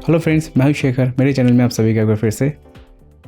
Hello friends, मैं हूं शेखर। मेरे चैनल में आप सभी का एक बार फिर से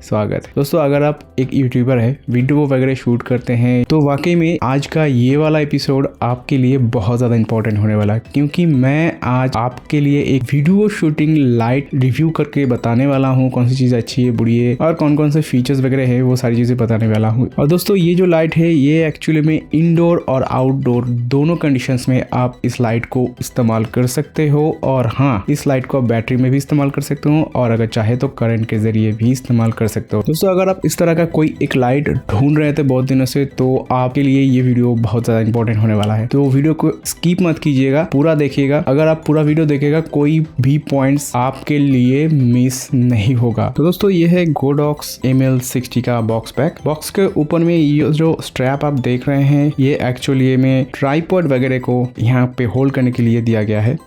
स्वागत है। दोस्तों, अगर आप एक यूट्यूबर है, वीडियो वगैरह शूट करते हैं, तो वाकई में आज का ये वाला एपिसोड आपके लिए बहुत ज़्यादा इंपॉर्टेंट होने वाला है, क्योंकि मैं आज आपके लिए एक वीडियो शूटिंग लाइट रिव्यू करके बताने वाला हूँ कौन सी चीज़ अच्छी है, बुरी है और कौन कौन से फीचर्स वगैरह है, वो सारी चीज़ें बताने वाला हूँ। और दोस्तों, ये जो लाइट है ये एक्चुअली में इंडोर और आउटडोर दोनों कंडीशंस में आप इस लाइट को इस्तेमाल कर सकते हो। और हाँ, इस लाइट को आप बैटरी में भी इस्तेमाल कर सकते हो और अगर चाहे तो करंट के जरिए भी इस्तेमाल कर सकते हो। दोस्तों, अगर आप इस तरह का कोई एक लाइट ढूंढ रहे थे बहुत दिनों से, तो आपके लिए ये वीडियो बहुत ज्यादा इंपॉर्टेंट होने वाला है। तो वीडियो को स्किप मत कीजिएगा, पूरा देखिएगा। अगर आप पूरा वीडियो देखिएगा, कोई भी पॉइंट्स आपके लिए मिस नहीं होगा। तो दोस्तों, ये है गोडॉक्स ML60 का बॉक्स पैक। बॉक्स के ऊपर में ये जो स्ट्रैप आप देख रहे हैं, ये एक्चुअली में ट्राइपॉड वगैरह को यहाँ पे होल्ड करने के लिए दिया गया है।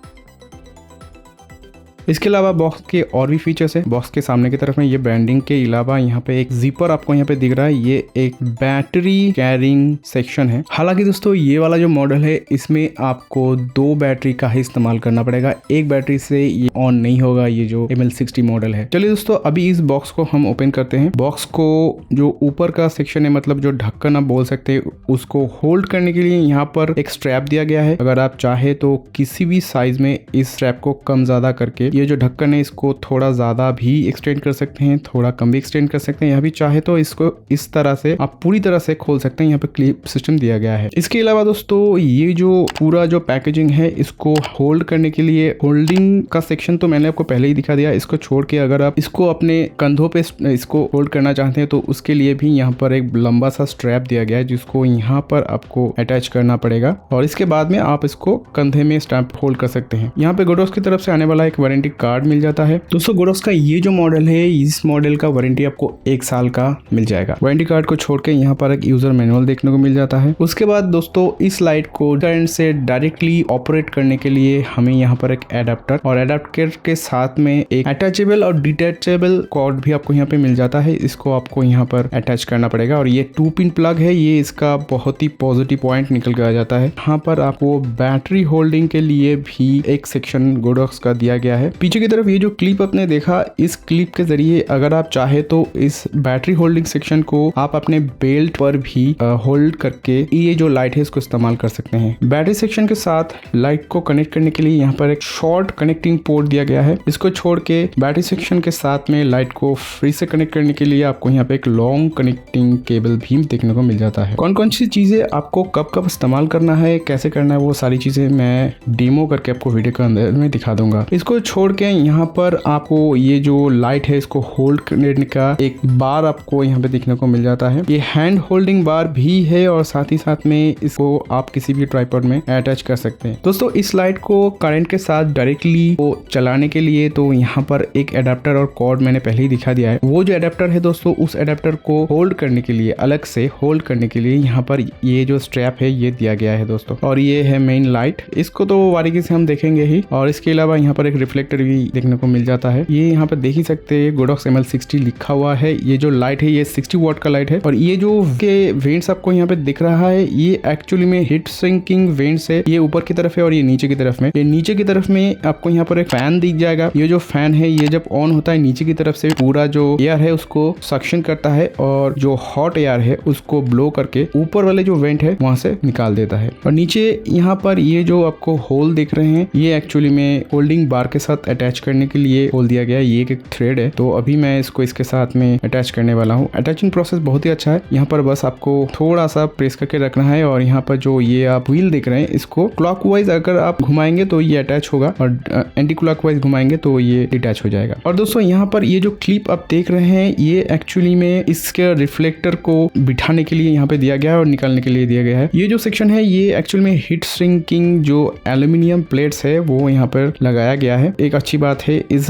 इसके अलावा बॉक्स के और भी फीचर्स है। बॉक्स के सामने की तरफ में ये ब्रांडिंग के अलावा यहाँ पे एक जिपर आपको यहाँ पे दिख रहा है। ये एक बैटरी कैरिंग सेक्शन है। हालांकि दोस्तों, ये वाला जो मॉडल है, इसमें आपको 2 बैटरी का ही इस्तेमाल करना पड़ेगा। एक बैटरी से ये ऑन नहीं होगा, ये जो ML60 मॉडल है। चलिए दोस्तों, अभी इस बॉक्स को हम ओपन करते हैं। बॉक्स को जो ऊपर का सेक्शन है, मतलब जो ढक्कन आप बोल सकते हैं, उसको होल्ड करने के लिए यहाँ पर एक स्ट्रैप दिया गया है। अगर आप चाहे तो किसी भी साइज में इस स्ट्रैप को कम ज्यादा करके, ये जो ढक्कन है इसको थोड़ा ज्यादा भी एक्सटेंड कर सकते हैं, थोड़ा कम भी एक्सटेंड कर सकते हैं। यहाँ भी चाहे तो इसको इस तरह से आप पूरी तरह से खोल सकते हैं। यहाँ पे क्लिप सिस्टम दिया गया है। इसके अलावा दोस्तों, ये जो पूरा जो पैकेजिंग है, इसको होल्ड करने के लिए होल्डिंग का सेक्शन तो मैंने आपको पहले ही दिखा दिया। इसको छोड़ के अगर आप इसको अपने कंधों पे इसको होल्ड करना चाहते हैं, तो उसके लिए भी यहाँ पर एक लंबा सा स्ट्रैप दिया गया है, जिसको यहाँ पर आपको अटैच करना पड़ेगा और इसके बाद में आप इसको कंधे में स्ट्रैप होल्ड कर सकते हैं। यहाँ पे गोडॉक्स की तरफ से आने वाला एक वारंटी कार्ड मिल जाता है। दोस्तों, गोडॉक्स का ये जो मॉडल है, इस मॉडल का वारंटी आपको 1 साल का मिल जाएगा। वारंटी कार्ड को छोड़ के यहाँ पर एक यूजर मैनुअल देखने को मिल जाता है। उसके बाद दोस्तों, इस लाइट को करंट से डायरेक्टली ऑपरेट करने के लिए हमें यहाँ पर एक एडाप्टर और एडाप्टर के साथ में एक अटैचेबल और डिटैचेबल कॉर्ड भी आपको यहाँ पे मिल जाता है। इसको आपको यहाँ पर अटैच करना पड़ेगा और ये 2 पिन प्लग है। ये इसका बहुत ही पॉजिटिव पॉइंट निकल के आ जाता है। यहाँ पर आपको बैटरी होल्डिंग के लिए भी एक सेक्शन गोडॉक्स का दिया गया है। पीछे की तरफ ये जो क्लिप आपने देखा, इस क्लिप के जरिए अगर आप चाहे तो इस बैटरी होल्डिंग सेक्शन को आप अपने बेल्ट पर भी होल्ड करके ये जो लाइट है इसको इस्तेमाल कर सकते हैं। बैटरी सेक्शन के साथ लाइट को कनेक्ट करने के लिए यहाँ पर एक शॉर्ट कनेक्टिंग पोर्ट दिया गया है। इसको छोड़ के बैटरी सेक्शन के साथ में लाइट को फ्री से कनेक्ट करने के लिए आपको यहाँ पे एक लॉन्ग कनेक्टिंग केबल भी देखने को मिल जाता है। कौन कौन सी चीजें आपको कब कब इस्तेमाल करना है, कैसे करना है, वो सारी चीजें मैं डेमो करके आपको वीडियो के अंदर में दिखा दूंगा। इसको छोड़ के यहाँ पर आपको ये जो लाइट है इसको होल्ड करने का एक बार आपको यहाँ पे देखने को मिल जाता है। ये हैंड होल्डिंग बार भी है और साथ ही साथ में इसको आप किसी भी ट्राइपॉड में अटैच कर सकते हैं। दोस्तों, इस लाइट को करंट के साथ डायरेक्टली चलाने के लिए तो यहाँ पर एक एडाप्टर और कॉर्ड मैंने पहले ही दिखा दिया है। वो जो एडाप्टर है दोस्तों, उस एडाप्टर को होल्ड करने के लिए, अलग से होल्ड करने के लिए यहाँ पर ये जो स्ट्रैप है ये दिया गया है दोस्तों। और ये है मेन लाइट। इसको तो बारीकी से हम देखेंगे ही। और इसके अलावा यहाँ पर एक रिफ्लेक्टर भी देखने को मिल जाता है। ये यहाँ पर देख ही सकते हैं, गोडॉक्स ML60 लिखा हुआ है। ये जो लाइट है ये 60 वॉट का लाइट है और ये जो के वेंट्स आपको यहाँ पे दिख रहा है, ये एक्चुअली में हीट सिंकिंग वेंट्स है। ये ऊपर की तरफ है और ये नीचे की तरफ में। ये नीचे की तरफ में आपको यहाँ पर एक फैन दिख जाएगा। ये जो फैन है, ये जब ऑन होता है, नीचे की तरफ से पूरा जो एयर है उसको सक्शन करता है और जो हॉट एयर है उसको ब्लो करके ऊपर वाले जो वेंट है वहां से निकाल देता है। और नीचे यहाँ पर ये जो आपको होल दिख रहे हैं, ये एक्चुअली में होल्डिंग बार के साथ अटैच करने के लिए होल दिया गया है। ये एक थ्रेड है, तो अभी मैं इसको इसके साथ में अटैच करने वाला हूँ। अटैचिंग प्रोसेस बहुत ही अच्छा है। यहाँ पर बस आपको थोड़ा सा प्रेस करके रखना है और यहाँ पर जो ये आप व्हील देख रहे हैं, इसको क्लॉकवाइज अगर आप घुमाएंगे तो ये अटैच होगा और एंटी क्लॉकवाइज घुमाएंगे तो ये डिटैच हो जाएगा। और दोस्तों, यहाँ पर ये जो क्लिप आप देख रहे हैं, ये एक्चुअली में इसके रिफ्लेक्टर को बिठाने के लिए यहाँ पे दिया गया है और निकालने के लिए दिया गया है। ये जो सेक्शन है, ये एक्चुअली में हीट श्रिंकिंग जो एल्यूमिनियम प्लेट्स है वो यहाँ पर लगाया गया है। एक अच्छी बात है, इस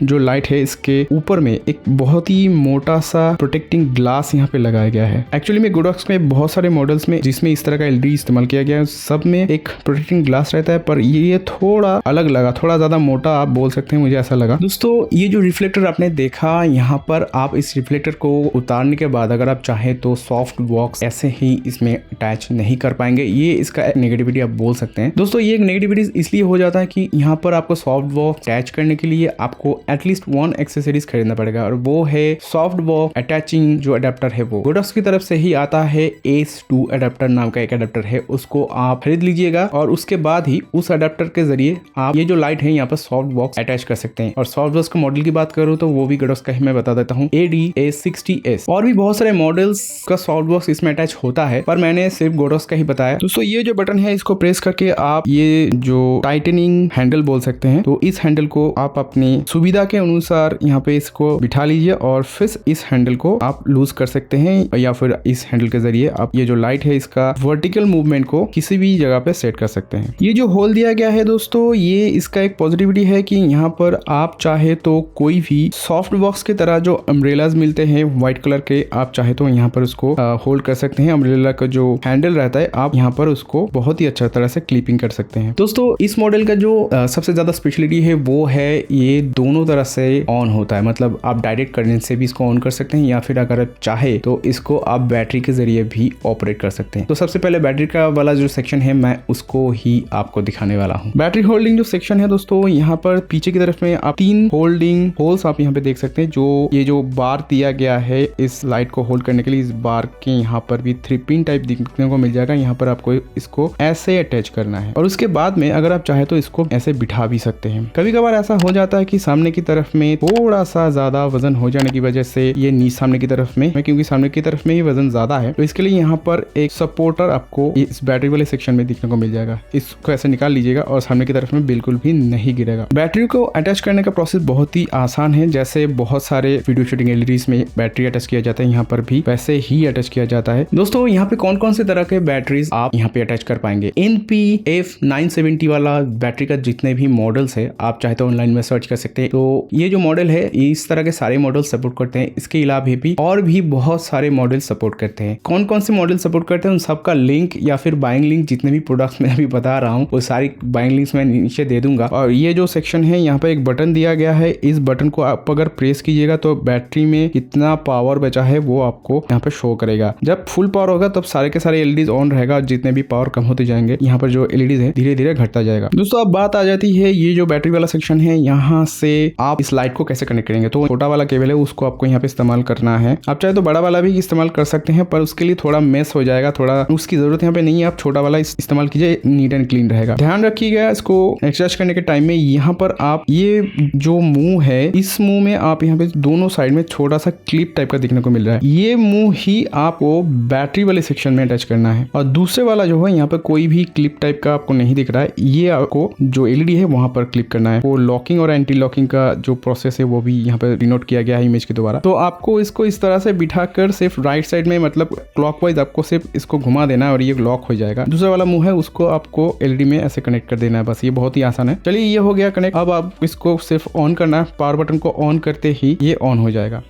जो लाइट है इसके ऊपर में एक बहुत ही मोटा सा प्रोटेक्टिंग ग्लास यहाँ पे लगाया गया है। एक्चुअली में गोडॉक्स में बहुत सारे मॉडल्स में जिसमें इस तरह का एलईडी इस्तेमाल किया गया है, सब में एक प्रोटेक्टिंग ग्लास रहता है, पर ये थोड़ा अलग लगा, थोड़ा ज्यादा मोटा आप बोल सकते हैं, मुझे ऐसा लगा। दोस्तों, ये जो रिफ्लेक्टर आपने देखा, यहाँ पर आप इस रिफ्लेक्टर को उतारने के बाद अगर आप चाहे तो सॉफ्ट बॉक्स ऐसे ही इसमें अटैच नहीं कर पाएंगे। ये इसका नेगेटिविटी आप बोल सकते हैं। दोस्तों, ये एक नेगेटिविटी इसलिए हो जाता है कि यहाँ पर आपको सॉफ्ट बॉक्स अटैच करने के लिए आपको एटलीस्ट 1 एक्सेसरीज खरीदना पड़ेगा और वो है सॉफ्ट बॉक्स अटैचिंग जो अडेप्टर है वो गोडॉक्स की तरफ से ही आता है। ACE2 अडेप्टर नाम का एक अडेप्टर है, उसको आप खरीद लीजिएगा और उसके बाद ही उस अडेप्टर के जरिए आप ये जो लाइट है यहाँ पर सॉफ्ट बॉक्स अटैच कर सकते हैं। और सॉफ्ट बॉक्स का मॉडल की बात करूँ तो वो भी गोडॉक्स का ही मैं बता देता हूँ, AD-A60S। और भी बहुत सारे मॉडल्स का सॉफ्ट बॉक्स इसमें अटैच होता है, पर मैंने सिर्फ गोडॉक्स का ही बताया। दोस्तों ये जो बटन है इसको प्रेस करके आप ये जो टाइटनिंग हैंडल बोल सकते हैं, तो इस हैंडल को आप अपनी सुविधा के अनुसार यहाँ पे इसको बिठा लीजिए और फिर इस हैंडल को आप लूज कर सकते हैं या फिर इस हैंडल के जरिए आप ये जो लाइट है इसका वर्टिकल मूवमेंट को किसी भी जगह पे सेट कर सकते हैं। ये जो होल दिया गया है दोस्तों, ये इसका एक पॉजिटिविटी है कि यहाँ पर आप चाहे तो कोई भी सॉफ्ट बॉक्स की तरह जो अम्ब्रेलाज मिलते हैं व्हाइट कलर के, आप चाहे तो यहाँ पर उसको होल्ड कर सकते हैं। अम्ब्रेला का जो हैंडल रहता है आप यहाँ पर उसको बहुत ही अच्छा तरह से क्लिपिंग कर सकते हैं। दोस्तों इस मॉडल का जो सबसे ज्यादा स्पेशलिटी है वो है ये दोनों तरह से ऑन होता है, मतलब आप डायरेक्ट करंट से भी इसको ऑन कर सकते हैं या फिर अगर आप चाहे तो इसको आप बैटरी के जरिए भी ऑपरेट कर सकते हैं। तो सबसे पहले बैटरी का वाला जो सेक्शन है मैं उसको ही आपको दिखाने वाला हूँ। बैटरी होल्डिंग जो सेक्शन है दोस्तों, यहाँ पर पीछे की तरफ में आप 3 होल्डिंग होल्स आप यहाँ पे देख सकते हैं। जो ये जो बार दिया गया है इस लाइट को होल्ड करने के लिए, इस बार के यहाँ पर भी 3 पिन टाइप दिखने को मिल जाएगा। यहाँ पर आपको इसको ऐसे अटैच करना है और उसके बाद में अगर आप चाहे तो इसको ऐसे बिठा भी सकते हैं। कभी कभार ऐसा हो जाता है कि सामने की तरफ में थोड़ा सा ज्यादा वजन हो जाने की वजह से ये सामने की तरफ में, क्योंकि सामने की तरफ में ही वजन ज्यादा है, तो इसके लिए यहाँ पर एक सपोर्टर आपको इस बैटरी वाले सेक्शन में दिखने को मिल जाएगा। इसको ऐसे निकाल लीजिएगा और सामने की तरफ में बिल्कुल भी नहीं गिरेगा। बैटरी को अटैच करने का प्रोसेस बहुत ही आसान है। जैसे बहुत सारे वीडियो शूटिंग एलईडीज में बैटरी अटैच किया जाता है, यहाँ पर भी वैसे ही अटैच किया जाता है। दोस्तों यहाँ पे कौन कौन से तरह के बैटरीज आप यहाँ पे अटैच कर पाएंगे। NP-F970 वाला बैटरी का जितने भी मॉडल्स है आप चाहे तो ऑनलाइन में सर्च कर सकते हैं। तो ये जो मॉडल है इस तरह के सारे मॉडल सपोर्ट करते हैं। इसके अलावा भी और भी बहुत सारे मॉडल सपोर्ट करते हैं। कौन कौन से मॉडल सपोर्ट करते हैं उन सबका लिंक या फिर बाइंग लिंक, जितने भी प्रोडक्ट्स मैं अभी बता रहा हूँ वो सारी बाइंग लिंक्स मैं नीचे दे दूंगा। और ये जो सेक्शन है यहाँ पे एक बटन दिया गया है, इस बटन को आप अगर प्रेस कीजिएगा तो बैटरी में कितना पावर बचा है वो आपको यहाँ पे शो करेगा। जब फुल पावर होगा तब सारे के सारे एलईडीज ऑन रहेगा, जितने भी पावर कम होते जाएंगे यहाँ पर जो एलईडीज है धीरे धीरे घटता जाएगा। दोस्तों अब बात आ जाती है ये जो बैटरी वाला सेक्शन है, यहाँ से आप इस लाइट को कैसे कनेक्ट करेंगे। तो छोटा वाला केबल है उसको आपको यहाँ पे इस्तेमाल करना है। आप चाहे तो बड़ा वाला भी इस्तेमाल कर सकते हैं, पर उसके लिए थोड़ा मेस हो जाएगा, थोड़ा उसकी जरूरत यहाँ पे नहीं है। आप छोटा वाला इस्तेमाल कीजिए, नीट एंड क्लीन रहेगा। ध्यान रखिएगा इसको एडजस्ट करने के टाइम में यहाँ पर आप ये जो मुंह है, इस मुंह में आप यहाँ पे दोनों साइड में छोटा सा क्लिप टाइप का दिखने को मिल रहा है, ये मुंह ही आपको बैटरी वाले सेक्शन में अटैच करना है। और दूसरे वाला जो है यहाँ पे कोई भी क्लिप टाइप का आपको नहीं दिख रहा है, ये आपको जो एलईडी है वहां पर क्लिप करना है। वो लॉकिंग और एंटी लॉकिंग का जो प्रोसेस है वो भी यहाँ पे डिनोट किया गया है इमेज के द्वारा। तो आपको इसको इस तरह से बिठाकर सिर्फ राइट साइड में, मतलब क्लॉकवाइज आपको सिर्फ इसको घुमा देना है और ये लॉक हो जाएगा। दूसरा वाला मुंह है उसको आपको एलईडी में ऐसे कनेक्ट कर देना है, बस ये बहुत ही आसान है। चलिए ये हो गया कनेक्ट। अब आप इसको सिर्फ ऑन करना है, पावर बटन को ऑन करते ही ये ऑन हो जाएगा।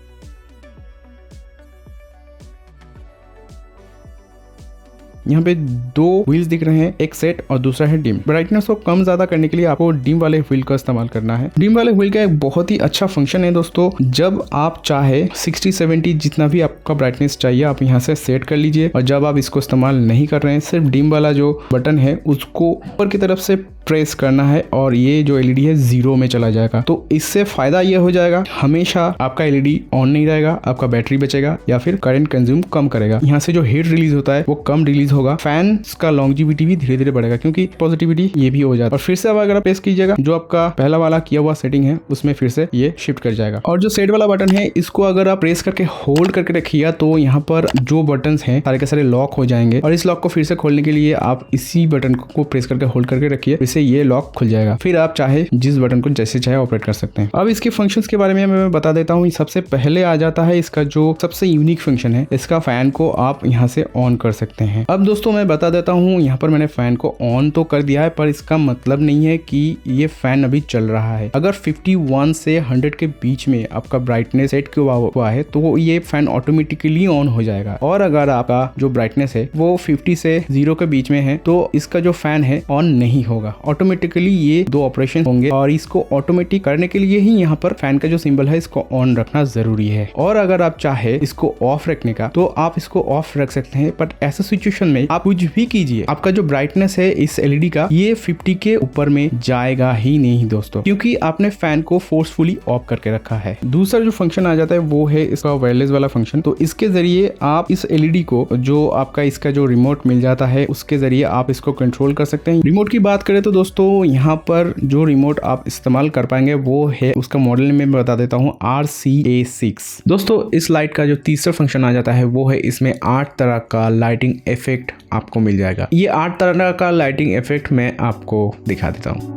यहाँ पे 2 व्हील्स दिख रहे हैं, एक सेट और दूसरा है डिम। ब्राइटनेस को कम ज्यादा करने के लिए आपको डिम वाले व्हील का इस्तेमाल करना है। डिम वाले व्हील का एक बहुत ही अच्छा फंक्शन है दोस्तों, जब आप चाहे 60-70 जितना भी आपका ब्राइटनेस चाहिए आप यहाँ से सेट कर लीजिए। और जब आप इसको इस्तेमाल नहीं कर रहे हैं, सिर्फ डिम वाला जो बटन है उसको ऊपर की तरफ से प्रेस करना है और ये जो एलईडी है 0 में चला जाएगा। तो इससे फायदा ये हो जाएगा, हमेशा आपका एलईडी ऑन नहीं रहेगा, आपका बैटरी बचेगा या फिर करंट कंज्यूम कम करेगा। यहाँ से जो हीट रिलीज होता है वो कम रिलीज होगा। फैन का लॉन्जिविटी भी धीरे धीरे बढ़ेगा क्योंकि पॉजिटिविटी ये भी हो जाता है। और फिर से अब अगर आप प्रेस कीजिएगा, जो आपका पहला वाला किया हुआ सेटिंग है उसमें फिर से ये शिफ्ट कर जाएगा। और जो सेट वाला बटन है इसको अगर आप प्रेस करके होल्ड करके रखिएगा तो यहाँ पर जो बटन हैं सारे के सारे लॉक हो जाएंगे। और इस लॉक को फिर से खोलने के लिए आप इसी बटन को प्रेस करके होल्ड करके रखिए, इससे ये लॉक खुल जाएगा। फिर आप चाहे जिस बटन को जैसे चाहे ऑपरेट कर सकते हैं। अब इसके फंक्शंस के बारे में मैं बता देता हूँ। सबसे पहले आ जाता है इसका जो सबसे यूनिक फंक्शन है, इसका फैन को आप यहाँ से ऑन कर सकते हैं। अब दोस्तों मैं बता देता हूँ, यहाँ पर मैंने फैन को ऑन तो कर दिया है पर इसका मतलब नहीं है कि ये फैन अभी चल रहा है। अगर 51 से 100 के बीच में आपका ब्राइटनेस सेट किया हुआ है तो ये फैन ऑटोमेटिकली ऑन हो जाएगा। और अगर आपका जो ब्राइटनेस है वो 50 से 0 के बीच में है तो इसका जो फैन है ऑन नहीं होगा, ऑटोमेटिकली ये 2 ऑपरेशन होंगे और इसको ऑटोमेटिक करने के लिए ही यहाँ पर फैन का जो सिंबल है इसको ऑन रखना जरूरी है। और अगर आप चाहे इसको ऑफ रखने का तो आप इसको ऑफ रख सकते हैं, बट ऐसे सिचुएशन में आप कुछ भी कीजिए, आपका जो ब्राइटनेस है इस एलईडी का ये 50 के ऊपर में जाएगा ही नहीं दोस्तों, क्योंकि आपने फैन को फोर्सफुली ऑफ करके रखा है। दूसरा जो फंक्शन आ जाता है वो है इसका वायरलेस वाला फंक्शन। तो इसके जरिए आप इस एलईडी को जो आपका इसका जो रिमोट मिल जाता है उसके जरिए आप इसको कंट्रोल कर सकते हैं। रिमोट की बात करें तो दोस्तों यहाँ पर जो रिमोट आप इस्तेमाल कर पाएंगे वो है, उसका मॉडल में मैं बता देता हूँ, RCA6। दोस्तों इस लाइट का जो तीसरा फंक्शन आ जाता है वो है इसमें 8 तरह का लाइटिंग इफेक्ट आपको मिल जाएगा। ये 8 तरह का लाइटिंग इफेक्ट मैं आपको दिखा देता हूँ।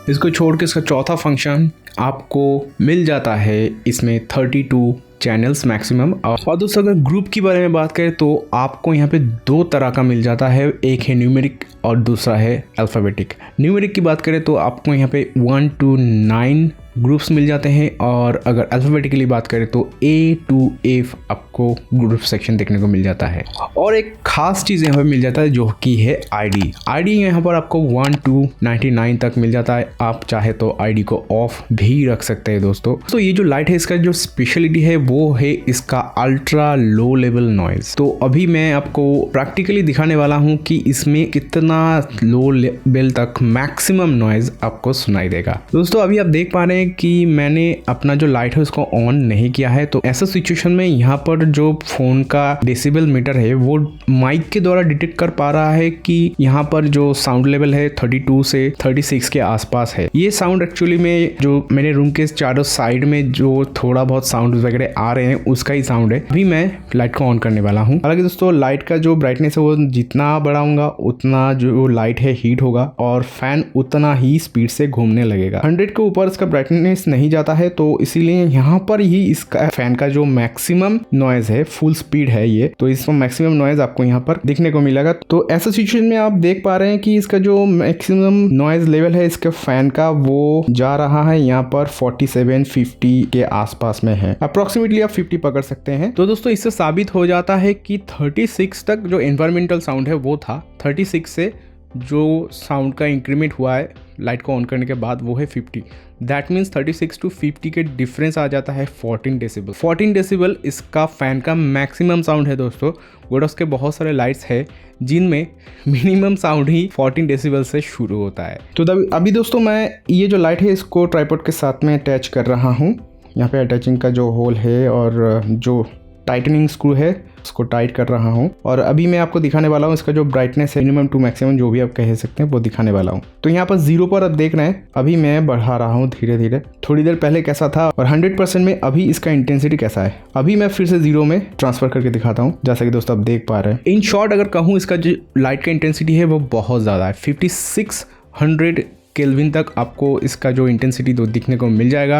इसको छोड़ के इसका चौथा फंक्शन आपको मिल जाता है इसमें 32 चैनल्स मैक्सिमम। और दोस्तों अगर ग्रुप की बारे में बात करें तो आपको यहाँ पे 2 तरह का मिल जाता है, एक है न्यूमेरिक और दूसरा है अल्फ़ाबेटिक। न्यूमेरिक की बात करें तो आपको यहाँ पे 1 to 9 ग्रुप्स मिल जाते हैं, और अगर अल्फ़ाबेटिकली बात करें तो A to F आपको ग्रुप सेक्शन देखने को मिल जाता है। और एक खास चीज़ यहाँ पे मिल जाता है जो कि है ID यहाँ पर आपको 1 to 99 तक मिल जाता है। आप चाहे तो ID को ऑफ भी रख सकते हैं दोस्तों। तो ये जो लाइट है इसका जो स्पेशलिटी है वो है इसका अल्ट्रा लो लेवल नॉइज। तो अभी मैं आपको प्रैक्टिकली दिखाने वाला हूँ कि इसमें कितना लो लेवल तक मैक्सिमम नॉइज आपको सुनाई देगा। दोस्तों अभी आप देख पा रहे हैं कि मैंने अपना जो लाइट है उसको ऑन नहीं किया है, तो ऐसा सिचुएशन में यहाँ पर जो फोन का डेसिबल मीटर है वो माइक के द्वारा डिटेक्ट कर पा रहा है कि यहाँ पर जो साउंड लेवल है 32 से 36 के आसपास है। ये साउंड एक्चुअली में जो मेरे रूम के चारों साइड में जो थोड़ा बहुत साउंड वगैरह आ रहे हैं उसका ही साउंड है। अभी मैं लाइट को ऑन करने वाला हूँ। हालांकि दोस्तों लाइट का जो ब्राइटनेस है वो जितना बढ़ाऊंगा उतना जो लाइट है हीट होगा और फैन उतना ही स्पीड से घूमने लगेगा। 100 के ऊपर इसका ब्राइटनेस नहीं जाता है, तो इसीलिए यहाँ पर ही इसका फैन का जो मैक्सिमम नॉइज है, फुल स्पीड है ये, तो इसमें मैक्सिमम नॉइज आपको यहाँ पर दिखने को मिलेगा। तो ऐसा सिचुएशन में आप देख पा रहे हैं कि इसका जो मैक्सिमम नॉइज लेवल है इसके फैन का वो जा रहा है यहाँ पर 47-50 के आसपास में है। अप्रोक्सीमेटली आप 50 पकड़ सकते हैं। तो दोस्तों इससे साबित हो जाता है कि 36 तक जो एनवायरमेंटल साउंड है वो था, 36 से जो साउंड का इंक्रीमेंट हुआ है लाइट को ऑन करने के बाद वो है 50। दैट मीन्स 36 to 50 के डिफरेंस आ जाता है 14 डेसिबल। 14 डेसिबल इसका फैन का मैक्सिमम साउंड है दोस्तों। गोडोस के बहुत सारे लाइट्स है जिनमें मिनिमम साउंड ही 14 डेसिबल से शुरू होता है। तो अभी दोस्तों मैं ये जो लाइट है इसको ट्राइपॉड के साथ में अटैच कर रहा हूँ। यहाँ पे अटैचिंग का जो होल है और जो टाइटनिंग स्क्रू है उसको टाइट कर रहा हूँ, और अभी मैं आपको दिखाने वाला हूँ इसका जो ब्राइटनेस है मिनिमम टू मैक्सिमम जो भी आप कह सकते हैं वो दिखाने वाला हूँ। तो यहाँ पर 0 पर आप देख रहे हैं, अभी मैं बढ़ा रहा हूँ धीरे धीरे। थोड़ी देर पहले कैसा था और 100% में अभी इसका इंटेंसिटी कैसा है, अभी मैं फिर से 0 में ट्रांसफर करके दिखाता हूँ, जैसा कि दोस्तों आप देख पा रहे हैं। इन शॉर्ट अगर कहूँ इसका जो लाइट का इंटेंसिटी है वो बहुत ज़्यादा है, 5600 केल्विन तक आपको इसका जो इंटेंसिटी तो दिखने को मिल जाएगा।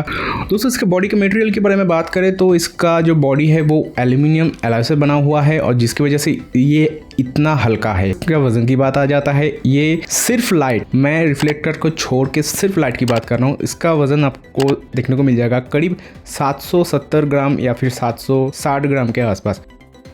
दोस्तों इसके बॉडी के मटेरियल के बारे में बात करें तो इसका जो बॉडी है वो एल्यूमिनियम एलॉय से बना हुआ है, और जिसकी वजह से ये इतना हल्का है। इसका वजन की बात आ जाता है, ये सिर्फ लाइट, मैं रिफ्लेक्टर को छोड़ के सिर्फ लाइट की बात कर रहा हूँ, इसका वजन आपको देखने को मिल जाएगा करीब 770 ग्राम या फिर 760 ग्राम के आसपास।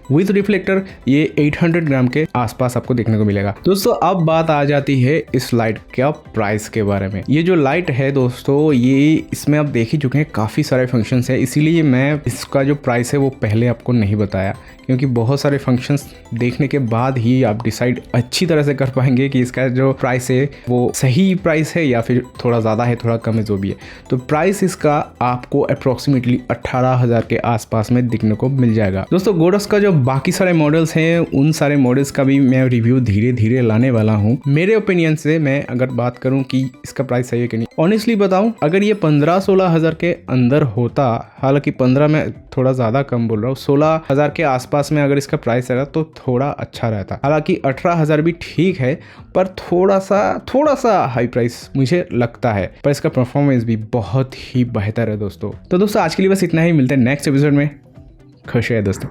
विद रिफ्लेक्टर ये 800 ग्राम के आसपास आपको देखने को मिलेगा। दोस्तों अब बात आ जाती है इस लाइट का प्राइस के बारे में। ये जो लाइट है दोस्तों ये इसमें आप देख ही चुके हैं काफ़ी सारे फंक्शंस है, इसीलिए मैं इसका जो प्राइस है वो पहले आपको नहीं बताया, क्योंकि बहुत सारे फंक्शंस देखने के बाद ही आप डिसाइड अच्छी तरह से कर पाएंगे कि इसका जो प्राइस है वो सही प्राइस है या फिर थोड़ा ज़्यादा है थोड़ा कम है जो भी है। तो प्राइस इसका आपको अप्रोक्सीमेटली 18,000 के आसपास में दिखने को मिल जाएगा। दोस्तों गोडोस का जो बाकी सारे मॉडल्स हैं उन सारे मॉडल्स का भी मैं रिव्यू धीरे धीरे लाने वाला हूँ। मेरे ओपिनियन से मैं अगर बात करूँ कि इसका प्राइस सही है कि नहीं, ऑनेस्टली बताऊँ अगर ये 15-16 हज़ार के अंदर होता, हालांकि 15 में थोड़ा ज़्यादा कम बोल रहा हूँ, 16 हज़ार के आसपास में अगर इसका प्राइस रहता तो थोड़ा अच्छा रहता। हालांकि 18 हज़ार भी ठीक है पर थोड़ा सा हाई प्राइस मुझे लगता है, पर इसका परफॉर्मेंस भी बहुत ही बेहतर है दोस्तों। तो दोस्तों आज के लिए बस इतना ही, मिलते हैं नेक्स्ट एपिसोड में। खुश है दोस्तों।